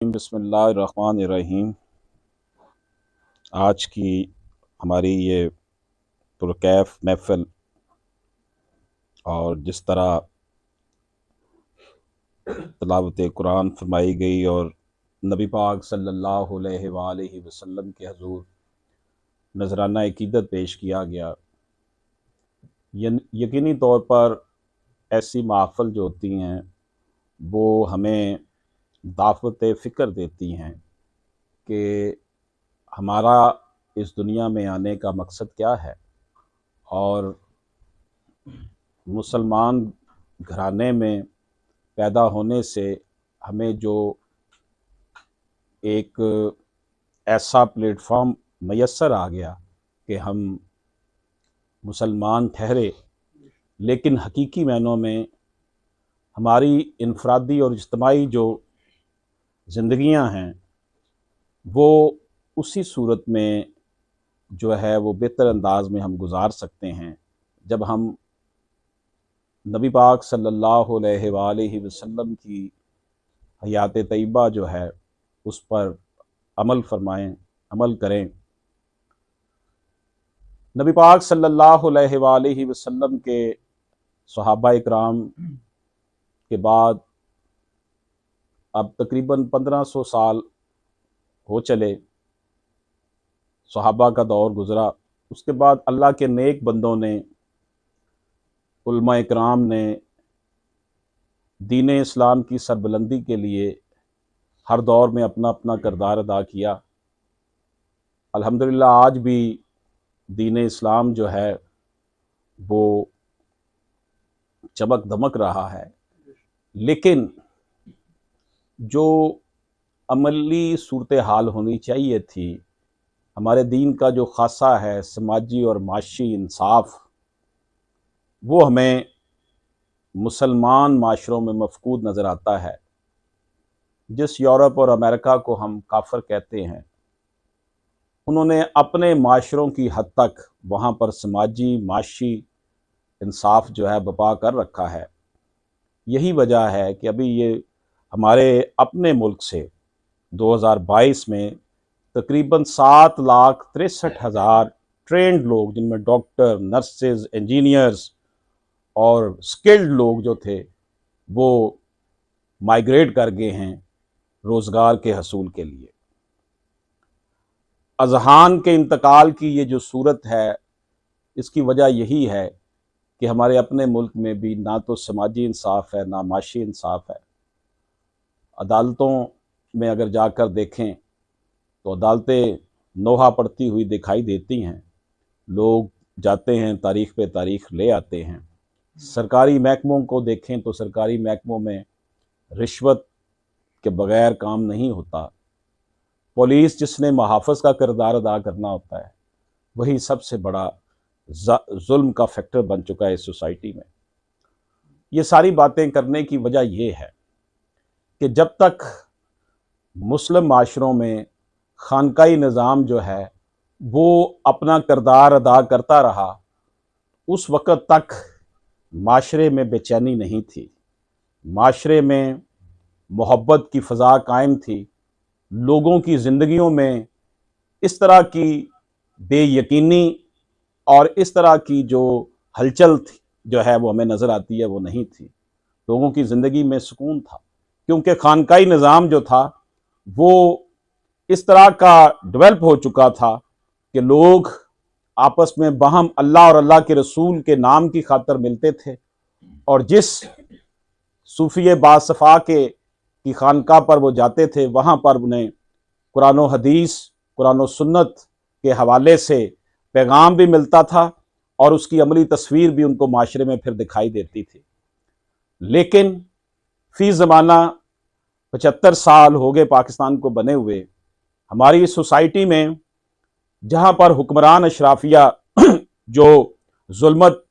बिस्मिल्लाहिर्रहमानिर्रहीम। आज की हमारी ये पुरकैफ महफ़िल और जिस तरह तिलावत कुरान फरमाई गई और नबी पाक सल्लल्लाहु अलैहि वसल्लम के हजूर नजराना अकीदत पेश किया गया, यकीनी तौर पर ऐसी महफ़िल जो होती हैं वो हमें दावत फ़िक्र देती हैं कि हमारा इस दुनिया में आने का मकसद क्या है। और मुसलमान घराने में पैदा होने से हमें जो एक ऐसा प्लेटफॉर्म मैसर आ गया कि हम मुसलमान ठहरे, लेकिन हकीकी मायनों में हमारी इनफरादी और इज्तिमाई जो ज़िंदगियां हैं वो उसी सूरत में जो है वो बेहतर अंदाज में हम गुजार सकते हैं जब हम नबी पाक सल्लल्लाहु अलैहि वसल्लम की हयात तैयबा जो है उस पर अमल फरमाएं, अमल करें। नबी पाक सल्लल्लाहु अलैहि वसल्लम के सहाबा इकराम के बाद अब तकरीबन 1500 साल हो चले, सहाबा का दौर गुज़रा। उसके बाद अल्लाह के नेक बंदों ने, उलमा इकराम ने दीन इस्लाम की सरबुलंदी के लिए हर दौर में अपना अपना किरदार अदा किया। अल्हम्दुलिल्लाह आज भी दीन इस्लाम जो है वो चमक दमक रहा है, लेकिन जो अमली सूरत हाल होनी चाहिए थी, हमारे दीन का जो खासा है समाजी और माशी इंसाफ, वो हमें मुसलमान माशरों में मफकूद नज़र आता है। जिस यूरोप और अमेरिका को हम काफिर कहते हैं, उन्होंने अपने माशरों की हद तक वहाँ पर समाजी माशी इंसाफ जो है बपा कर रखा है। यही वजह है कि अभी ये हमारे अपने मुल्क से 2022 में तकरीबन 7,63,000 ट्रेंड लोग, जिनमें डॉक्टर, नर्सेज, इंजीनियर्स और स्किल्ड लोग जो थे वो माइग्रेट कर गए हैं रोज़गार के हसूल के लिए। अजहान के इंतकाल की ये जो सूरत है, इसकी वजह यही है कि हमारे अपने मुल्क में भी ना तो समाजी इंसाफ है ना माशी इंसाफ है। अदालतों में अगर जाकर देखें तो अदालतें नोहा पड़ती हुई दिखाई देती हैं। लोग जाते हैं, तारीख पे तारीख ले आते हैं। सरकारी महकमों को देखें तो सरकारी महकमों में रिश्वत के बगैर काम नहीं होता। पुलिस, जिसने मुहाफ़िज़ का किरदार अदा करना होता है, वही सबसे बड़ा जुल्म का फैक्टर बन चुका है इस सोसाइटी में। ये सारी बातें करने की वजह यह है कि जब तक मुस्लिम माशरों में खानकाई निज़ाम जो है वो अपना किरदार अदा करता रहा, उस वक़्त तक माशरे में बेचैनी नहीं थी, माशरे में मोहब्बत की फ़ज़ा कायम थी। लोगों की ज़िंदगियों में इस तरह की बेयकीनी और इस तरह की जो हलचल थी जो है वो हमें नज़र आती है, वो नहीं थी। लोगों की ज़िंदगी में सुकून था, क्योंकि खानकाई निज़ाम जो था वो इस तरह का डेवलप हो चुका था कि लोग आपस में बाहम अल्लाह और अल्लाह के रसूल के नाम की खातर मिलते थे, और जिस सूफी बासफ़ा के की खानका पर वो जाते थे, वहाँ पर उन्हें कुरान और हदीस, कुरान और सुन्नत के हवाले से पैगाम भी मिलता था और उसकी अमली तस्वीर भी उनको माशरे में फिर दिखाई देती थी। लेकिन फी ज़माना 75 साल हो गए पाकिस्तान को बने हुए, हमारी इस सोसाइटी में जहाँ पर हुक्मरान अशराफिया जो जुल्मत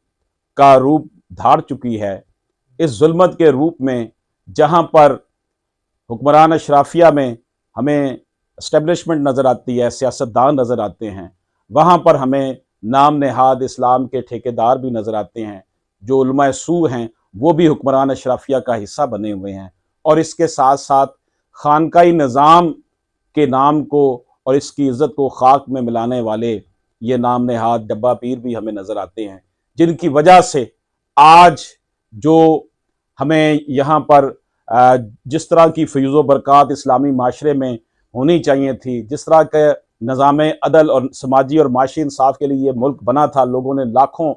का रूप धार चुकी है, इस जुल्मत के रूप में जहाँ पर हुक्मरान अशराफिया में हमें एस्टेब्लिशमेंट नज़र आती है, सियासतदान नज़र आते हैं, वहाँ पर हमें नाम नहाद इस्लाम के ठेकेदार भी नज़र आते हैं। जो उलमा सू हैं वो भी हुक्मरान अशराफिया का हिस्सा बने हुए हैं, और इसके साथ साथ खानकाई निज़ाम के नाम को और इसकी इज़्ज़त को खाक में मिलाने वाले ये नाम नेहाद डब्बा पीर भी हमें नज़र आते हैं, जिनकी वजह से आज जो हमें यहाँ पर जिस तरह की फ़ैज़ बरक़ात इस्लामी माशरे में होनी चाहिए थी, जिस तरह के निज़ाम अदल और समाजी और माशी इंसाफ के लिए ये मुल्क बना था, लोगों ने लाखों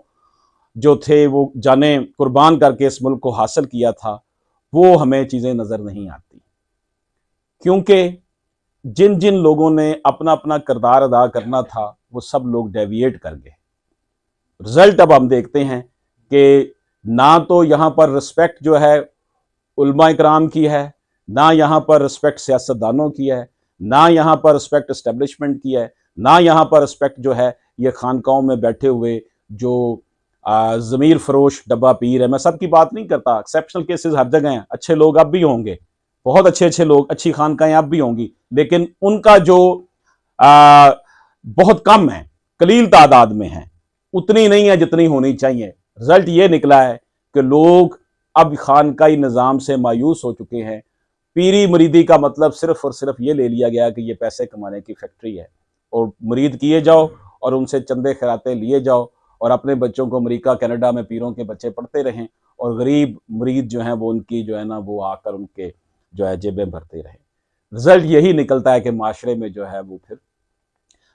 जो थे वो जानें कुर्बान करके इस मुल्क को हासिल किया था, वो हमें चीज़ें नज़र नहीं आती। क्योंकि जिन जिन लोगों ने अपना अपना किरदार अदा करना था, वो सब लोग डेविएट कर गए। रिजल्ट अब हम देखते हैं कि ना तो यहाँ पर रिस्पेक्ट जो है उलमा इकराम की है, ना यहाँ पर रिस्पेक्ट सियासतदानों की है, ना यहाँ पर रिस्पेक्ट इस्टेब्लिशमेंट की है, ना यहाँ पर रिस्पेक्ट जो है ये खानकाओं में बैठे हुए जो ज़मीर फरोश डब्बा पीर है। मैं सबकी बात नहीं करता, एक्सेप्शनल केसेस हर जगह हैं, अच्छे लोग अब भी होंगे, बहुत अच्छे अच्छे लोग, अच्छी खानकाएं अब भी होंगी, लेकिन उनका जो बहुत कम है, कलील तादाद में है, उतनी नहीं है जितनी होनी चाहिए। रिजल्ट ये निकला है कि लोग अब खानकाई निज़ाम से मायूस हो चुके हैं। पीरी मुरीदी का मतलब सिर्फ और सिर्फ ये ले लिया गया कि ये पैसे कमाने की फैक्ट्री है और मुरीद किए जाओ और उनसे चंदे खिराते लिए जाओ और अपने बच्चों को अमेरिका कनाडा में पीरों के बच्चे पढ़ते रहें और गरीब मुरीद जो हैं वो उनकी जो है ना वो आकर उनके जो है जेबें भरते रहें। रिजल्ट यही निकलता है कि माशरे में जो है वो फिर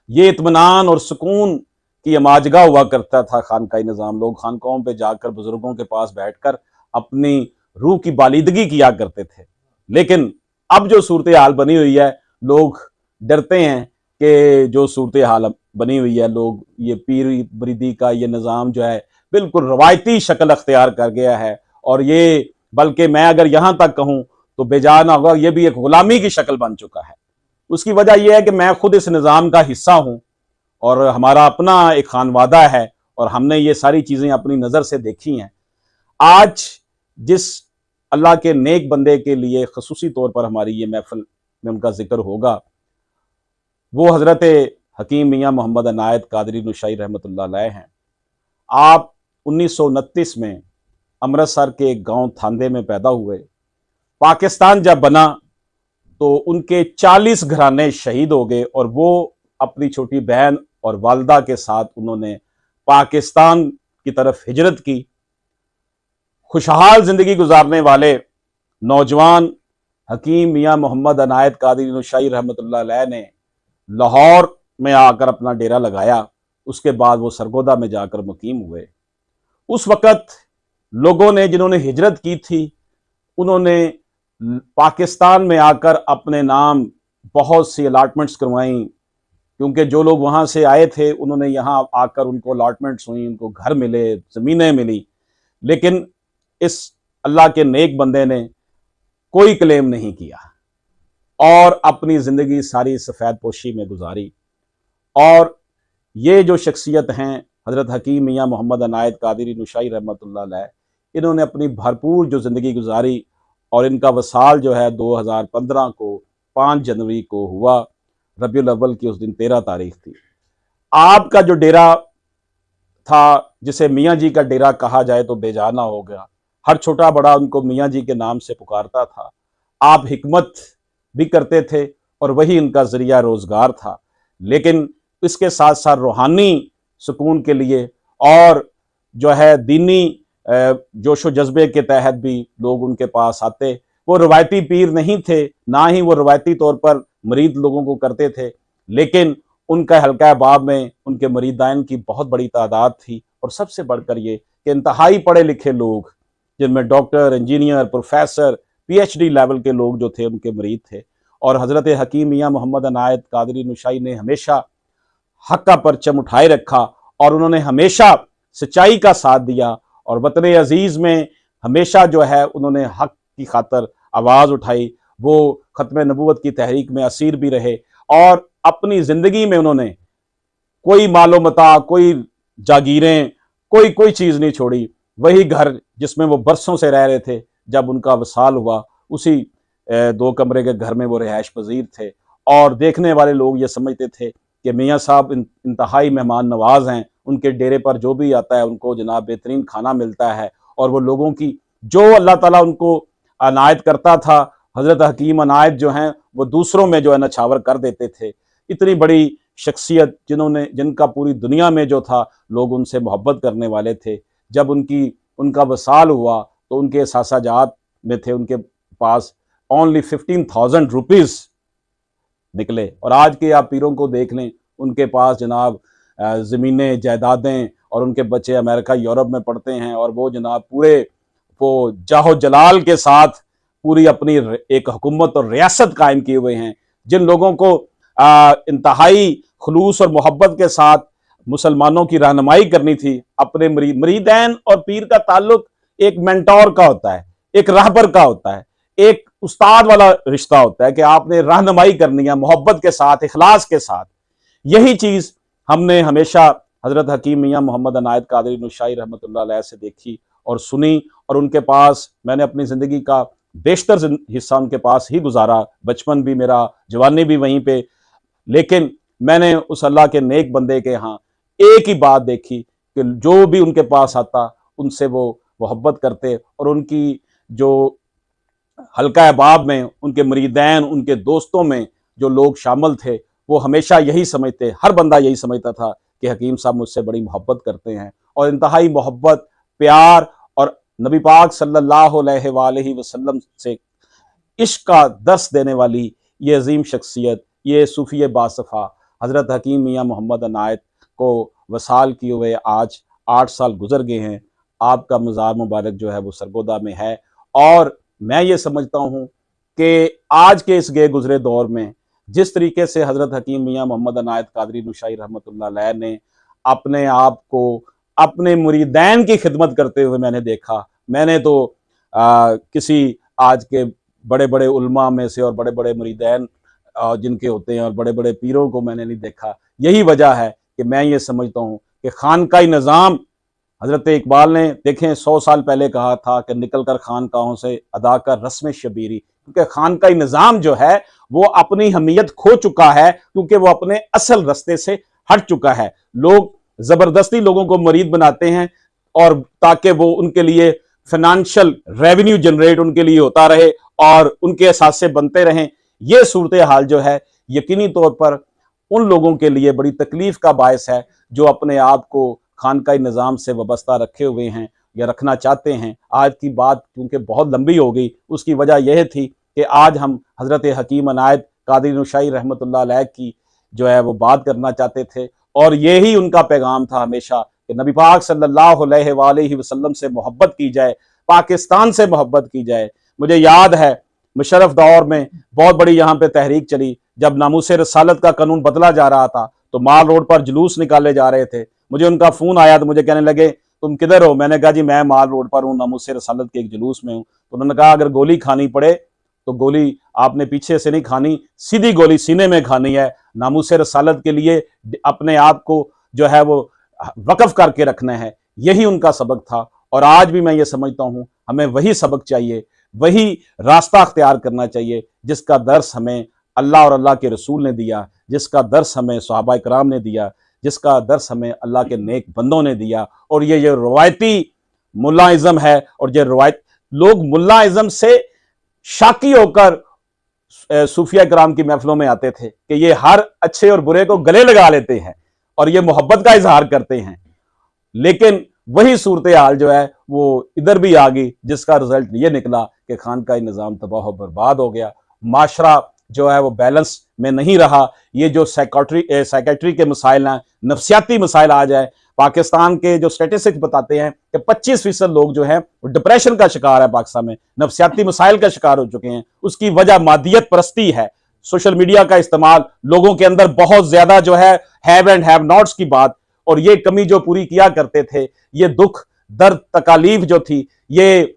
ये इत्मीनान और सुकून की अमाजगा हुआ करता था खानकाई निज़ाम। लोग खानकाओं पे जाकर बुजुर्गों के पास बैठकर अपनी रूह की बालिदगी किया करते थे, लेकिन अब जो सूरत हाल बनी हुई है, लोग डरते हैं कि जो सूरत हाल बनी हुई है, लोग ये पीर मुरीदी का ये निज़ाम जो है बिल्कुल रवायती शक्ल अख्तियार कर गया है और ये बल्कि मैं अगर यहाँ तक कहूँ तो बेजान होगा, ये भी एक गुलामी की शक्ल बन चुका है। उसकी वजह यह है कि मैं खुद इस निज़ाम का हिस्सा हूँ और हमारा अपना एक खानवादा है और हमने ये सारी चीज़ें अपनी नज़र से देखी हैं। आज जिस अल्लाह के नेक बंदे के लिए खसूसी तौर पर हमारी ये महफिल में उनका जिक्र होगा, वो हज़रत हकीम मियाँ मोहम्मद अनायत कादरी नूशाई रहमतुल्लाह अलैह हैं। आप 1929 में अमृतसर के एक गांव थांदे में पैदा हुए। पाकिस्तान जब बना तो उनके 40 घराने शहीद हो गए और वो अपनी छोटी बहन और वालदा के साथ उन्होंने पाकिस्तान की तरफ हिजरत की। खुशहाल जिंदगी गुजारने वाले नौजवान हकीम मियाँ मोहम्मद अनायत कादरी नूशाई रहमतुल्लाह अलैह ने लाहौर में आकर अपना डेरा लगाया। उसके बाद वो सरगोदा में जाकर मुकीम हुए। उस वक़्त लोगों ने जिन्होंने हिजरत की थी उन्होंने पाकिस्तान में आकर अपने नाम बहुत सी अलाटमेंट्स करवाई, क्योंकि जो लोग वहाँ से आए थे उन्होंने यहाँ आकर उनको अलाटमेंट्स हुई, उनको घर मिले, ज़मीनें मिली, लेकिन इस अल्लाह के नेक बंदे ने कोई क्लेम नहीं किया और अपनी ज़िंदगी सारी सफ़ेद पोशी में गुजारी। और ये जो शख्सियत हैं हज़रत हकीम मियाँ मोहम्मद अनायत कादरी नूशाई रहमतुल्लाह अलैह, इन्होंने अपनी भरपूर जो ज़िंदगी गुजारी और इनका वसाल जो है 2015 को 5 जनवरी को हुआ। रबीउल अव्वल की उस दिन 13 तारीख थी। आपका जो डेरा था, जिसे मियाँ जी का डेरा कहा जाए तो बेजाना हो गया। हर छोटा बड़ा उनको मियाँ जी के नाम से पुकारता था। आप हिकमत भी करते थे और वही इनका ज़रिया रोज़गार था, लेकिन इसके साथ साथ रूहानी सुकून के लिए और जो है दीनी जोशो जज्बे के तहत भी लोग उनके पास आते। वो रवायती पीर नहीं थे, ना ही वो रवायती तौर पर मरीद लोगों को करते थे, लेकिन उनका हल्का बाब में उनके मरीदाइन की बहुत बड़ी तादाद थी। और सबसे बढ़कर ये कि इंतहाई पढ़े लिखे लोग, जिनमें doctor, engineer, professor, PhD level के लोग जो थे उनके मरीद थे। और हज़रत हकीम मियाँ मोहम्मद अनायत कादरी नूशाई ने हमेशा हक का परचम उठाए रखा और उन्होंने हमेशा सच्चाई का साथ दिया और वतन अजीज़ में हमेशा जो है उन्होंने हक की खातर आवाज़ उठाई। वो ख़त्म नबूवत की तहरीक में असीर भी रहे और अपनी ज़िंदगी में उन्होंने कोई मालो मता, कोई जागीरें, कोई चीज़ नहीं छोड़ी। वही घर जिसमें वो बरसों से रह रहे थे, जब उनका वसाल हुआ उसी 2 कमरे के घर में वो रिहाइश पजीर थे और देखने वाले लोग ये समझते थे कि मियाँ साहब इंतहाई मेहमान नवाज हैं। उनके डेरे पर जो भी आता है उनको जनाब बेहतरीन खाना मिलता है और वो लोगों की जो अल्लाह ताला उनको अनायत करता था हज़रत हकीम अनायत जो हैं वो दूसरों में जो है नछावर कर देते थे। इतनी बड़ी शख्सियत जिनका पूरी दुनिया में जो था लोग उनसे मोहब्बत करने वाले थे। जब उनका वसाल हुआ तो उनके सासाजात में थे उनके पास ओनली 15,000 रुपीज़ निकले। और आज के आप पीरों को देख लें, उनके पास जनाब ज़मीनें जायदादें, और उनके बच्चे अमेरिका यूरोप में पढ़ते हैं, और वो जनाब पूरे वो जाहो जलाल के साथ पूरी अपनी एक हुकूमत और रियासत कायम किए हुए हैं। जिन लोगों को इंतहाई खुलूस और मोहब्बत के साथ मुसलमानों की रहनुमाई करनी थी, अपने मरीदैन और पीर का ताल्लुक एक मेंटोर का होता है, एक राहबर का होता है, एक उस्ताद वाला रिश्ता होता है कि आपने रहनुमाई करनी है मोहब्बत के साथ, इखलास के साथ। यही चीज हमने हमेशा हजरत हकीम मियाँ मोहम्मद अनायत कादरी नुशाई रहमतुल्लाह अलैह से देखी और सुनी, और उनके पास मैंने अपनी जिंदगी का बेशतर हिस्सा उनके पास ही गुजारा, बचपन भी मेरा, जवानी भी वहीं पे। लेकिन मैंने उस अल्लाह के नेक बंदे के यहाँ एक ही बात देखी कि जो भी उनके पास आता उनसे वो मोहब्बत करते, और उनकी जो हल्का अहबाब में, उनके मुरीदैन, उनके दोस्तों में जो लोग शामिल थे, वो हमेशा यही समझते, हर बंदा यही समझता था कि हकीम साहब मुझसे बड़ी मोहब्बत करते हैं। और इंतहाई मोहब्बत, प्यार और नबी पाक सल्लल्लाहु अलैहि वसल्लम से इश्क का दर्स देने वाली ये अजीम शख्सियत, ये सूफी बासफ़ा हज़रत हकीम मियाँ मोहम्मद अनायत को वसाल किए हुए आज 8 साल गुजर गए हैं। आपका मज़ार मुबारक जो है वो सरगोदा में है। और मैं ये समझता हूँ कि आज के इस गए गुजरे दौर में जिस तरीके से हज़रत हकीम मियाँ मोहम्मद अनायत कादरी नुशाई रहमतुल्लाह अलैह ने अपने आप को अपने मुरीदैन की खिदमत करते हुए मैंने देखा। मैंने तो किसी आज के बड़े बड़े उलमा में से और बड़े बड़े मुरीदैन जिनके होते हैं और बड़े बड़े पीरों को मैंने नहीं देखा। यही वजह है कि मैं ये समझता हूँ कि खानकाई निज़ाम, हज़रत इकबाल ने देखें 100 साल पहले कहा था कि निकल कर खानकाहों से अदा कर रस्म शबीरी, क्योंकि खानकाई निज़ाम जो है वो अपनी अहमियत खो चुका है, क्योंकि वो अपने असल रास्ते से हट चुका है। लोग ज़बरदस्ती लोगों को मरीद बनाते हैं और ताकि वो उनके लिए फाइनेंशियल रेवेन्यू जनरेट उनके लिए होता रहे और उनके असासे बनते रहें। ये सूरत हाल जो है यकीनी तौर पर उन लोगों के लिए बड़ी तकलीफ का बायस है जो अपने आप को खानकाई निज़ाम से वाबस्ता रखे हुए हैं या रखना चाहते हैं। आज की बात क्योंकि बहुत लंबी हो गई, उसकी वजह यह थी कि आज हम हज़रत हकीम अनायत कादरी नुशाई रहमतुल्लाह अलैह की जो है वो बात करना चाहते थे, और यही उनका पैगाम था हमेशा कि नबी पाक सल्लल्लाहु अलैहि वसल्लम से मोहब्बत की जाए, पाकिस्तान से मोहब्बत की जाए। मुझे याद है मुशर्रफ दौर में बहुत बड़ी यहाँ पे तहरीक चली, जब नामूस रसालत का कानून बदला जा रहा था तो माल रोड पर जुलूस निकाले जा रहे थे। मुझे उनका फ़ोन आया तो मुझे कहने लगे तुम किधर हो? मैंने कहा जी मैं माल रोड पर हूँ, नामूस रसालत के एक जुलूस में हूँ। तो उन्होंने कहा अगर गोली खानी पड़े तो गोली आपने पीछे से नहीं खानी, सीधी गोली सीने में खानी है। नामूस रसालत के लिए अपने आप को जो है वो वक़फ़ करके रखना है। यही उनका सबक था, और आज भी मैं ये समझता हूँ हमें वही सबक चाहिए, वही रास्ता अख्तियार करना चाहिए जिसका दर्स हमें अल्लाह और अल्लाह के रसूल ने दिया, जिसका दर्स हमें सहाबा इकराम ने दिया, जिसका दर्स हमें अल्लाह के नेक बंदों ने दिया। और ये रवायती मुल्लाइज़म है, और ये रवायत लोग मुल्लाइज़म से शाकी होकर सूफिया इकराम की महफिलों में आते थे कि ये हर अच्छे और बुरे को गले लगा लेते हैं और ये मोहब्बत का इजहार करते हैं। लेकिन वही सूरत हाल जो है वो इधर भी आ गई, जिसका रिजल्ट ये निकला कि खानकाई निज़ाम तबाह बर्बाद हो गया, माशरा जो है वो बैलेंस में नहीं रहा। ये जो साइकेट्री के मसाइल हैं, नफ्सियाती मसाइल आ जाए, पाकिस्तान के जो स्टेटिस्टिक्स बताते हैं कि 25% लोग जो हैं वो डिप्रेशन का शिकार है पाकिस्तान में, नफ्सियाती मसाइल का शिकार हो चुके हैं। उसकी वजह मादियत परस्ती है, सोशल मीडिया का इस्तेमाल, लोगों के अंदर बहुत ज्यादा जो है हैव एंड हैव नॉट्स की बात, और ये कमी जो पूरी किया करते थे, ये दुख दर्द तकालीफ जो थी, ये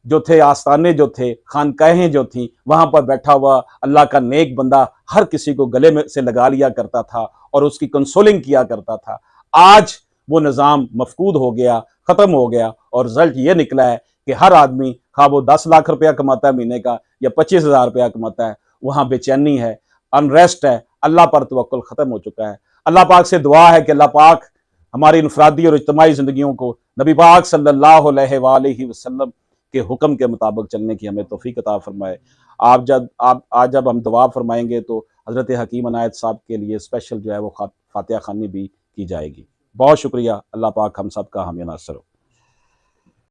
जो थे आस्थाने जो थे, खानकाहें जो थी, वहां पर बैठा हुआ अल्लाह का नेक बंदा हर किसी को गले में से लगा लिया करता था और उसकी कंसोलिंग किया करता था। आज वो निज़ाम मफकूद हो गया, खत्म हो गया, और रिजल्ट ये निकला है कि हर आदमी खा वो 10 लाख रुपया कमाता है महीने का या 25,000 रुपया कमाता है, वहां बेचैनी है, अनरेस्ट है, अल्लाह पर तवक्कुल खत्म हो चुका है। अल्लाह पाक से दुआ है कि अल्लाह पाक हमारी इनफरादी और इज्तिमाई जिंदगियों को नबी पाक सल्लल्लाहु अलैहि वसल्लम के हुक्म के मुताबिक चलने की हमें तौफीक अता फरमाए। आप आज जब हम दुआ फरमाएंगे तो हज़रत हकीम अनायत साहब के लिए स्पेशल जो है वो फातिहा ख़वानी भी की जाएगी। बहुत शुक्रिया। अल्लाह पाक हम सब का हामी नासर हो।